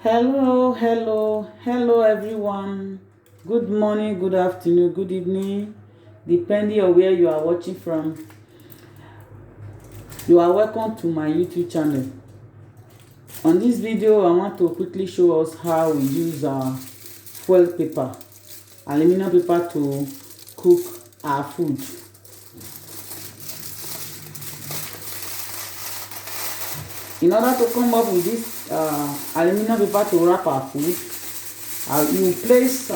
Hello, everyone. Good morning, good afternoon, good evening, depending on where you are watching from. You are welcome to my YouTube channel. On this video, I want to quickly show us how we use our foil paper, aluminum paper to cook our food. In order to come up with this aluminum paper to wrap our food, you place,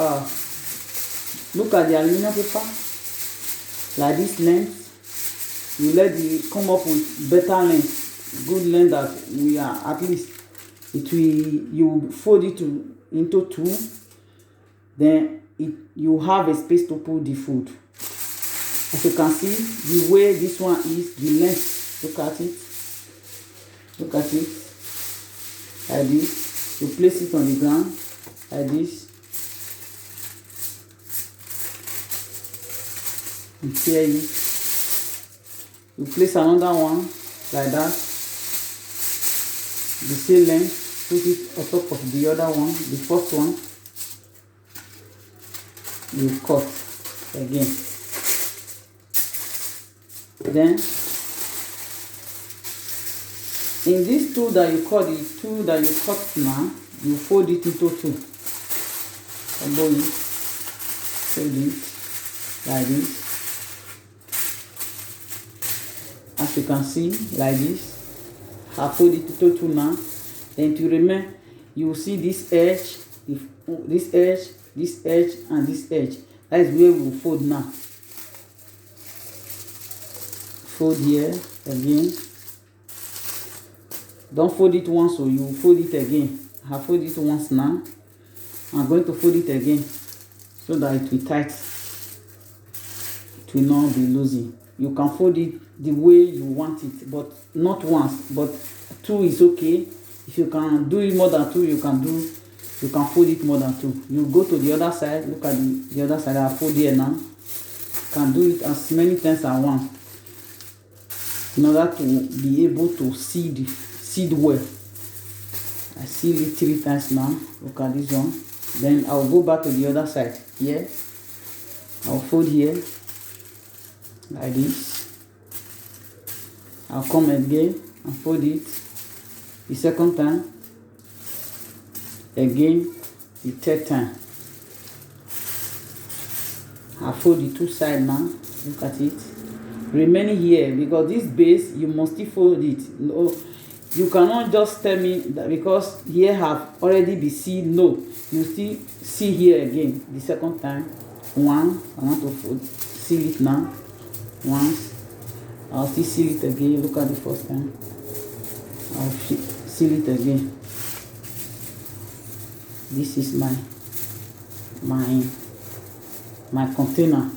look at the aluminum paper, like this length. You let it come up with better length, good length that we are at least. You fold it into two, then you have a space to put the food. As you can see, the way this one is, the length, look at it, like this. You place it on the ground, like this, and tear it. You place another one, like that, the same length, put it on top of the other one, the first one, you cut again. Then in this two that you cut, the two that you cut now, you fold it into two. Fold it like this. As you can see, like this. I fold it into two now. Then to remain, you will see this edge, this edge, this edge, and this edge. That is where we will fold now. Fold here again. Don't fold it once, so you fold it again. I fold it once now. I'm going to fold it again so that it will tight. It will not be losing. You can fold it the way you want it, but not once, but two is okay. If you can do it more than two, you can fold it more than two. You go to the other side. Look at the other side. I fold here now. You can do it as many times as I want in order to be able to seed well. I seal it 3 times now. Look at this one. Then I'll go back to the other side. Here, I'll fold here like this. I'll come again and fold it the second time, again the third time. I'll fold the two sides now. Look at it. Remaining here, because this base you must still fold it. No, you cannot just tell me that because here have already been sealed. No, you still see here again the second time. One, I want to seal it now. Once, I'll still seal it again. Look at the first time. I'll seal it again. This is my container.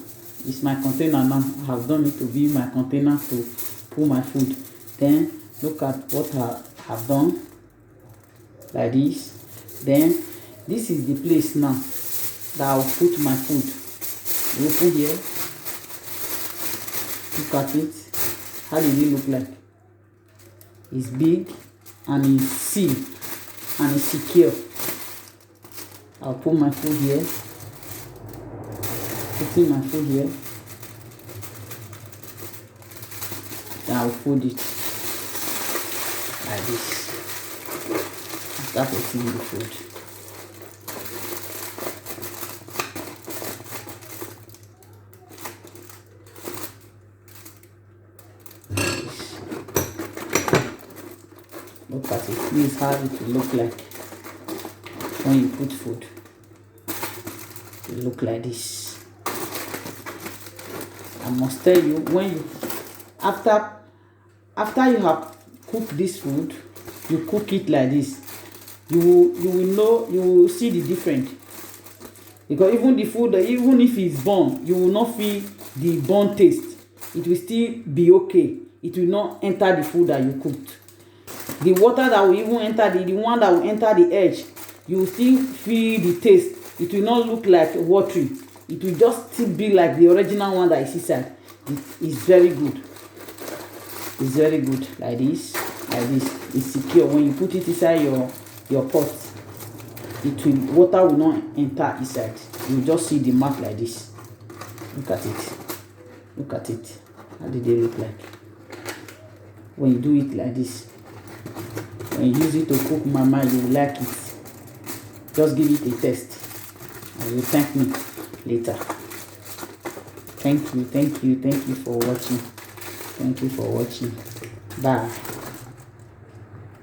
It's my container now. I have done it to be my container to put my food. Then look at what I have done, like this. Then this is the place now that I'll put my food. You open here. Look at it. How did it look like? It's big and it's sealed and it's secure. I'll put my food here. Putting my food here. Then I'll fold it like this. I start putting the food. Look at it. This is how it will look like when you put food. It will look like this. I must tell you, when you after you have cooked this food, you cook it like this. You will know, you will see the difference. Because even the food, even if it's burnt, you will not feel the burnt taste. It will still be okay. It will not enter the food that you cooked. The water that will even enter, the one that will enter the edge, you will still feel the taste. It will not look like watery. It will just still be like the original one that is inside. It's very good. It's very good. Like this. It's secure. When you put it inside your pot, water will not enter inside. You just see the mark like this. Look at it. Look at it. How did they look like? When you do it like this, when you use it to cook mama, you will like it. Just give it a test and you thank me later. Thank you for watching. Thank you for watching. Bye.